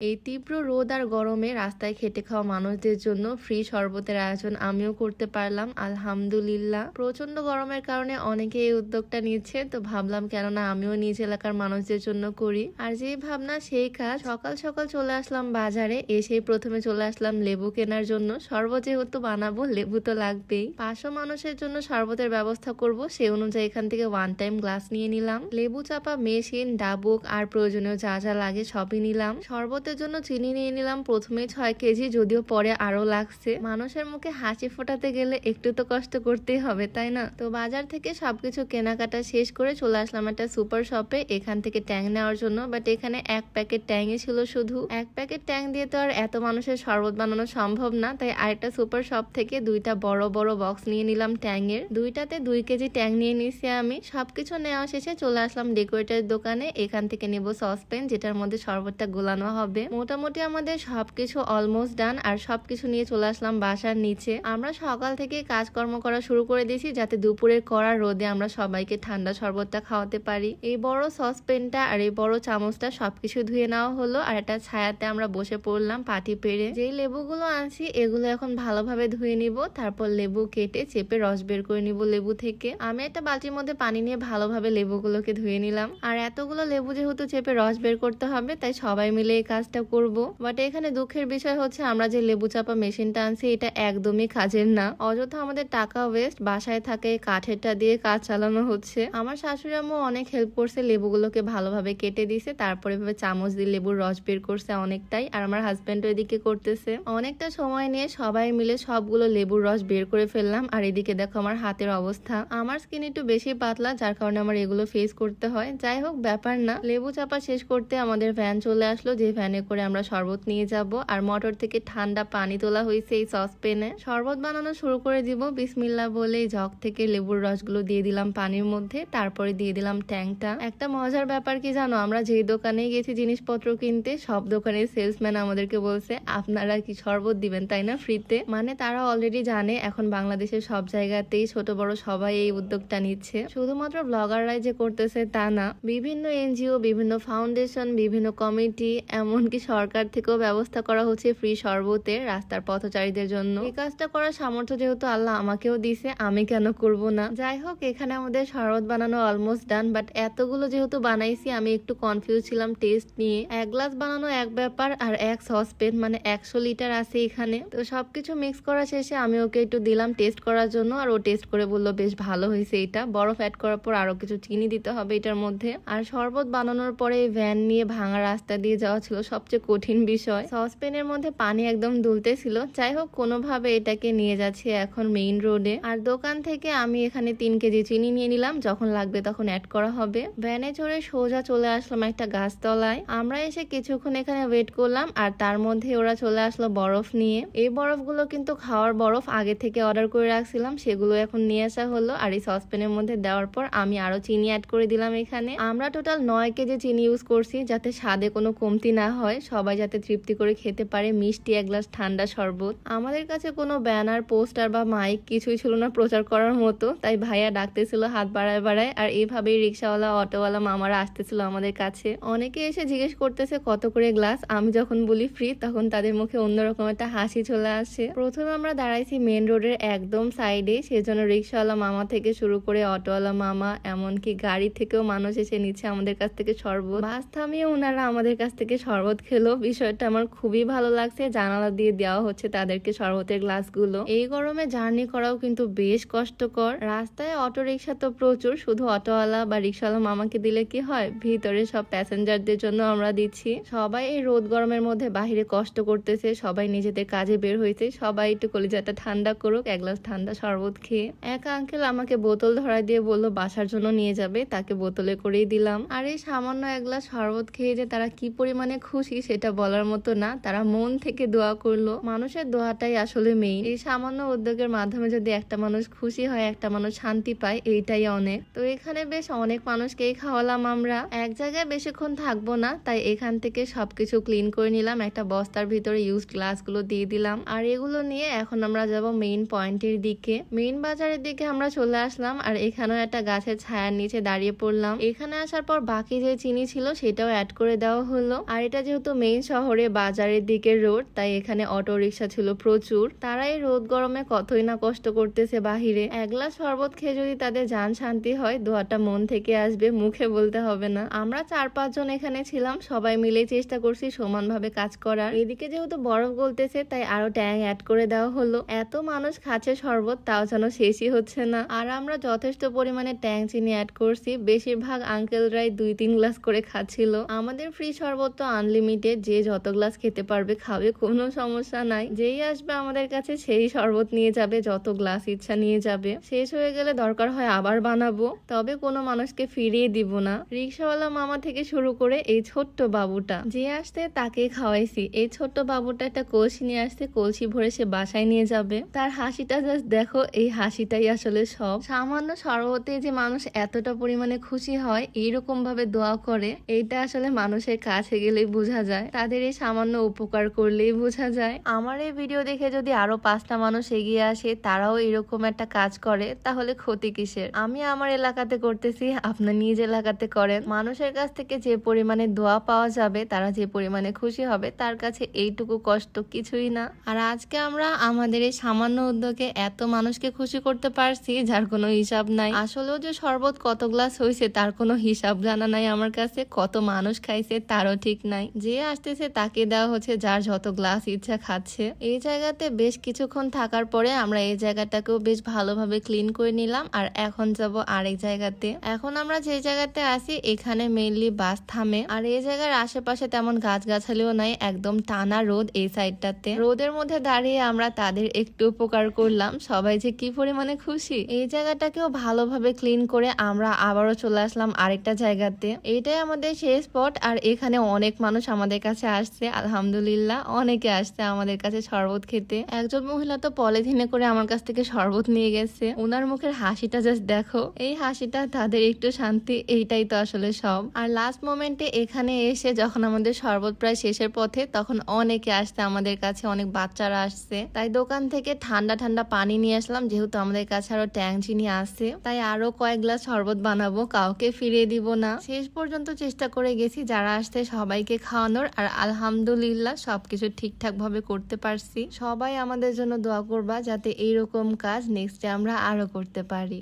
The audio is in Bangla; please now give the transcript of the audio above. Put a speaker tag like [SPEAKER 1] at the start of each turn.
[SPEAKER 1] এই তীব্র রোদ আর গরমে রাস্তায় খেটে খাওয়া মানুষদের জন্য ফ্রি শরবতের আয়োজন আমিও করতে পারলাম আলহামদুলিল্লাহ। প্রচন্ড গরমের কারণে অনেকে এই উদ্যোগটা নিচ্ছে, তো ভাবলাম কেননা আমিও নিজ এলাকার মানুষদের জন্য করি। আর যেই ভাবনা সেই কাজ। সকাল সকাল চলে আসলাম বাজারে, এসেই প্রথমে চলে আসলাম লেবু কেনার জন্য। শরবত যেহেতু বানাবো, লেবু তো লাগবেই। 500 মানুষের জন্য শরবতের ব্যবস্থা করব, সে অনুযায়ী এখান থেকে ওয়ান টাইম গ্লাস নিয়ে নিলাম, লেবু চাপা মেশিন, ডাবুক আর প্রয়োজনীয় যা যা লাগে সবই নিলাম। শরবতের জন্য চিনি নিয়ে নিলাম প্রথমে 6 কেজি, যদিও পরে আরো লাগছে। মানুষের মুখে হাসি ফোটাতে গেলে একটু তো কষ্ট করতেই হবে, তাই না? তো বাজার থেকে সবকিছু কেনাকাটা শেষ করে চলে আসলাম একটা সুপার শপে এখান থেকে ট্যাং নেওয়ার জন্য। বাট এখানে এক প্যাকেট ট্যাংই ছিল শুধু। এক প্যাকেট ট্যাং দিয়ে তো আর এত মানুষের শরবত বানানো সম্ভব না, তাই আরেকটা সুপার শপ থেকে দুইটা বড় বড় বক্স নিয়ে নিলাম ট্যাংয়ের। দুইটাতে 2 কেজি ট্যাং নিয়ে নিছি আমি। সবকিছু নেওয়া শেষে চলে আসলাম ডেকোরেটের দোকানে। এখান থেকে নেব সসপ্যান, যেটার মধ্যে শরবতটা গোলানো হবে। মোটামুটি আমাদের সবকিছু অলমোস্ট ডান, আর সবকিছু নিয়ে চলে আসলাম বাসার নিচে। আমরা সকাল থেকে কাজকর্ম করা শুরু করে দিয়েছি, যাতে দুপুরের কড়া রোদে আমরা সবাইকে ঠান্ডা শরবতটা খাওয়াতে পারি। এই বড় সসপ্যানটা আর এই বড় চামচটা সবকিছু ধুয়ে নেওয়া হলো, আর একটা ছায়াতে আমরা বসে পড়লাম পাটি পেরে। যেই লেবুগুলো আনছি এগুলো এখন ভালোভাবে ধুয়ে নিব, তারপর লেবু কেটে চেপে রস বের করে নিব লেবু থেকে। আমি একটা বালতির মধ্যে পানি নিয়ে ভালোভাবে লেবুগুলোকে ধুয়ে নিলাম। আর এতগুলো লেবু যেহেতু চেপে রস বের করতে হবে, তাই সবাই মিলে এই কাজটা করব। বাট এখানে দুঃখের বিষয় হচ্ছে আমরা যে লেবু চাপা মেশিনটা আনছি এটা একদমই কাজের না। অযথা আমাদের টাকা ওয়েস্ট, বাসায় থাকে কাঠেরটা দিয়ে কাজ চালানো হচ্ছে। আমার শাশুড়ি আম্মু অনেক হেল্প করছে, লেবুগুলোকে ভালোভাবে কেটে দিছে, তারপরে এভাবে চামচ দিয়ে লেবুর রস বের করছে অনেকটাই। আর আমার হাজবেন্ড এদিকে করতেছে। অনেকটা সময় নিয়ে সবাই মিলে সবগুলো লেবুর রস বের করে ফেললাম। আর এদিকে দেখো আমার হাতের অবস্থা। আমার স্কিন একটু বেশি পাতলা, যার কারণে আমার এগুলো ফেস করতে হয়। যাই হোক, ব্যাপার না। লেবু চাপা শেষ করতে আমাদের ভ্যান চলে আসলো, যে ভ্যানে করে আমরা শরবত নিয়ে যাব। আর মোটর থেকে ঠান্ডা পানি তোলা হয়েছে এই সসপ্যানে। শরবত বানানো শুরু করে দিব বিসমিল্লাহ বলে। জগ থেকে লেবুর রসগুলো দিয়ে দিলাম পানির মধ্যে, তারপরে দিয়ে দিলাম ট্যাংটা। একটা মজার ব্যাপার কি জানো, আমরা যেই দোকানে গেছি জিনিসপত্র কিনতে, সব দোকানের সেলসম্যান আমাদেরকে বলছে আপনারা কি শরবত দিবেন তাই না ফ্রিতে। মানে তারা অলরেডি জানে এখন বাংলাদেশের সব জায়গাতেই ছোট বড় সবাই এই উদ্যোগটা নিচ্ছে। শুধুমাত্র ব্লগাররাই যে করতেছে তা না, বিভিন্ন এনজিও, বিভিন্ন ফাউন্ডেশন, বিভিন্ন কমিটি, এমনকি সরকার থেকেও ব্যবস্থা করা হচ্ছে ফ্রি শরবতের রাস্তার পথচারীদের জন্য। এই কাজটা করার সামর্থ্য যেহেতু আল্লাহ আমাকেও দিছে, আমি কেন করব না। যাই হোক, এখানে আমাদের শরবত বানানো অলমোস্ট ডান। বাট এতগুলো যেহেতু বানাইছি আমি একটু কনফিউজ ছিলাম টেস্ট নিয়ে। এক গ্লাস বানানো এক ব্যাপার, আর এক সসপ্যান মানে 100 লিটার আছে এখানে। তো সবকিছু মিক্স করা শেষে আমি ওকে একটু দিলাম টেস্ট করার জন্য, আর ও টেস্ট করে বললো বেশ ভালো হয়েছে। এটা বরফ অ্যাড করার পর আরো কিছু চিনি দিতে হবে এটার মধ্যে। আর শরবত বানানোর পরে ভ্যান নিয়ে ভাঙা রাস্তা দিয়ে যাওয়া ছিল সবচেয়ে কঠিন বিষয়। সসপ্যানের মধ্যে পানি একদম দুলতেছিল। যাই হোক, কোনোভাবে এটাকে নিয়ে যাচ্ছি এখন মেইন রোডে। আর দোকান থেকে আমি এখানে 3 কেজি চিনি নিয়ে নিলাম, যখন লাগবে তখন অ্যাড করা হবে। ভ্যানে চড়ে সোজা চলে আসলাম একটা গাছতলায়। আমরা এসে কিছুক্ষণ এখানে ওয়েট করলাম, আর তার মধ্যে ওরা চলে আসলো বরফ নিয়ে। এই বরফগুলো কিন্তু খাওয়ার বরফ, আগে থেকে অর্ডার করে রাখছিলাম, সেগুলো এখন নিয়ে আসা হলো। আর এই সসপ্যানের মধ্যে দেওয়ার পর আমি আরো চিনি অ্যাড করে দিলাম এখানে। আমরা টোটাল 9 কেজি চিনি ইউজ করছি, যাতে স্বাদে কোনো কমতি না হয়, সবাই যাতে তৃপ্তি করে খেতে পারে মিষ্টি এক গ্লাস ঠান্ডা শরবত। আমাদের কাছে কোনো ব্যানার, পোস্টার বা মাইক কিছুই ছিল না প্রচার করার মতো, তাই ভাইয়া ডাকতেছিল হাত বাড়ায় বাড়ায়। আর এইভাবেই রিক্সাওয়ালা, অটোওয়ালা মামারা আসতেছিল আমাদের কাছে। অনেকে এসে জিজ্ঞেস করতেছে কত করে গ্লাস। আমি যখন বলি ফ্রি, তখন তাদের মুখে অন্যরকম একটা হাসি চলে আসে। প্রথমে আমরা দাঁড়াইছি মেন রোডের একদম সাইডে, সেজন্য রিক্সাওয়ালা মামা থেকে শুরু করে অটোওয়ালা মামা, এমনকি গাড়ি থেকেও মানুষ এসে নিচ্ছে আমাদের কাছ থেকে শরবত। বাস থামিয়ে ওনারা আমাদের কাছ থেকে শরবত খেলো। বিষয়টা আমার খুবই ভালো লাগছে। জানালা দিয়ে দেওয়া হচ্ছে তাদেরকে শরবতের গ্লাসগুলো। এই গরমে জার্নি করাও কিন্তু বেশ কষ্টকর। রাস্তায় অটো রিক্সা তো প্রচুর, শুধু অটোওয়ালা বা রিক্সাওয়ালা মামাকে দিলে কি হয়, ভিতরে সব প্যাসেঞ্জারদের জন্য আমরা দিচ্ছি। সবাই এই রোদ গরমের মধ্যে বাহিরে কষ্ট করতেছে, সবাই নিজেদের কাজে বের হয়েছে। সবাই একটু কলিজাটা ঠান্ডা করুক এক গ্লাস ঠান্ডা শরবত খেয়ে। এক আঙ্কেল আমাকে বোতল ধরায় দিয়ে বললো বাসার জন্য নিয়ে যাবে, তাকে বোতলে করেই দিলাম। আর এই সামান্য এক গ্লাস শরবত খেয়ে যে তারা কি পরিমাণে খুশি সেটা বলার মতো না। তারা মন থেকে দোয়া করলো। মানুষের দোয়াটাই আসলে মেইন। এই সামান্য উদ্যোগের মাধ্যমে যদি একটা মানুষ খুশি হয়, একটা মানুষ শান্তি পায়, এইটাই অনেক। তো এখানে বেশ অনেক মানুষকেই খাওয়ালাম আমরা। এক জায়গায় বেশিক্ষণ থাকবো না, তাই এখান থেকে সবকিছু ক্লিন করে নিলাম। একটা বস্তার ভিতরে ইউজড গ্লাসগুলো দিয়ে দিলাম। আর এগুলো নিয়ে এখন আমরা যাব মেইন পয়েন্টের দিকে। মেইন বাজারের দিকে আমরা চলে আসলাম, আর এখানেও একটা গাছের ছায়ার নিচে দাঁড়িয়ে পড়লাম। এখানে আসার পর বাকি যে চিনি ছিল সেটাও অ্যাড করে দেওয়া হলো। আর এটা যেহেতু মেইন শহরে বাজারের দিকে রোড, তাই এখানে অটো রিক্সা ছিল প্রচুর। তারা এই রোদ গরমে কতই না কষ্ট করতেছে বাহিরে। এক গ্লাস শরবত খেয়ে যদি তাদের জান শান্তি হয়, দোয়াটা মন থেকে আসবে, মুখে বলতে হবে না। আমরা 4-5 জন এখানে ছিলাম, সবাই মিলে চেষ্টা করছি সমানভাবে কাজ করার। এদিকে যেহেতু বরফ গলতেছে, তাই আরো ট্যাং অ্যাড করে দেওয়া হলো। এত মানুষ খাচ্ছে শরবত, তাও যেন শেষই হচ্ছে না। আর আমরা যথেষ্ট পরিমাণে ট্যাং চিনি অ্যাড করছি। বেশিরভাগ আঙ্কেলরাই 2-3 গ্লাস করে খাচ্ছিল। আমাদের ফ্রি শরবত তো আনলিমিটেড, যে যত গ্লাস খেতে পারবে খাবে, কোনো সমস্যা নাই। যেই আসবে আমাদের কাছে সেই শরবত নিয়ে যাবে, যত গ্লাস ইচ্ছা নিয়ে যাবে। শেষ হয়ে গেলে দরকার হয় আবার বানাবো, তবে কোনো মানুষকে ফিরিয়ে দিব না। রিক্সাওয়ালা মামা থেকে শুরু করে এই ছোট্ট বাবুটা যে আসতে তাকে খাওয়াইছি। এই ছোট্ট বাবুটা একটা কলসি নিয়ে আসছে, কলসি ভরে সে বাসায় নিয়ে যাবে। তার হাসিটা জাস্ট দেখো, এই হাসিটাই আসলে সব। সামান্য শরবতে যে মানুষ এতটা পরিমাণে খুশি হয়, এইরকম ভাবে দোয়া করে, এইটা আসলে মানুষের কাছে গেলেই বোঝা যায়। তাদের এই সামান্য উপকার করলেই বোঝা যায়। আমার এই ভিডিও দেখে যদি আরো 5টা মানুষ এগিয়ে আসে, তারাও এরকম একটা কাজ করে, তাহলে ক্ষতি কিসের? আমি আমার এলাকাতে করতেছি, আপনার নিজ এলাকাতে করেন। মানুষের কাছ থেকে যে পরিমাণে দোয়া পাওয়া যাবে, তারা যে পরিমাণে খুশি হবে, তার কাছে এইটুকু কষ্ট কিছুই না। আর আজকে আমরা আমাদের এই সামান্য উদ্যোগে এত মানুষকে খুশি করতে পারছি, যার কোনো হিসাব নাই। আসলেও যে শরবত কত গ্লাস হয়েছে তার কোনো হিসাব জানা নাই আমার কাছে, কত মানুষ খাইছে তারও ঠিক নাই। যে আসতেছে তাকে দেওয়া হচ্ছে, যার যত গ্লাস ইচ্ছা খাচ্ছে। এই জায়গাতে বেশ কিছুক্ষণ থাকার পরে আমরা এই জায়গাটাকেও বেশ ভালোভাবে ক্লিন করে নিলাম। আর এখন যাব আরেক জায়গাতে। এখন আমরা যে জায়গাতে আছি, এখানে মেইনলি বাস থামে। আর এই জায়গার আশেপাশে তেমন গাছগাছালিও নাই, একদম টানা রোদ এই সাইডটাতে। রোদের মধ্যে দাঁড়িয়ে আমরা তাদের একটু উপকার করলাম। সবাই যে কি পরিমাণে খুশি। এই জায়গাটাকেও ভালোভাবে ক্লিন করে আমরা আবারও চলে আসলাম আরেকটা জায়গাতে। এইটাই আমাদের সেই স্পট। আর এখানে অনেক মানুষ আমাদের কাছে আসছে, আলহামদুলিল্লাহ অনেকে আসছে আমাদের কাছে শরবত খেতে। একজন মহিলা তো পলিথিনে করে আমার কাছ থেকে শরবত নিয়ে গেছে। ওনার মুখের হাসিটা জাস্ট দেখো, এই হাসিটা তাদের একটু শান্তি, এইটাই তো আসলে সব। আর লাস্ট মোমেন্টে এখানে এসে যখন আমাদের শরবত প্রায় শেষের পথে, তখন অনেকে আসছে আমাদের কাছে, অনেক বাচ্চারা আসছে। তাই দোকান থেকে ঠান্ডা ঠান্ডা পানি নিয়ে আসলাম, যেহেতু আমাদের কাছে আরো ট্যাং চিনি আছে, তাই আরো কয়েক গ্লাস শরবত বানাবো, কাউকে ফিরিয়ে দিব না। শেষ পর্যন্ত চেষ্টা করে গেছি যারা আসছে সবাইকে খাওয়ানোর। আর আলহামদুলিল্লাহ সবকিছু ঠিকঠাক ভাবে করতে পারছি। সবাই আমাদের জন্য দোয়া করবা, যাতে এইরকম কাজ নেক্সটে আমরা আরো করতে পারি।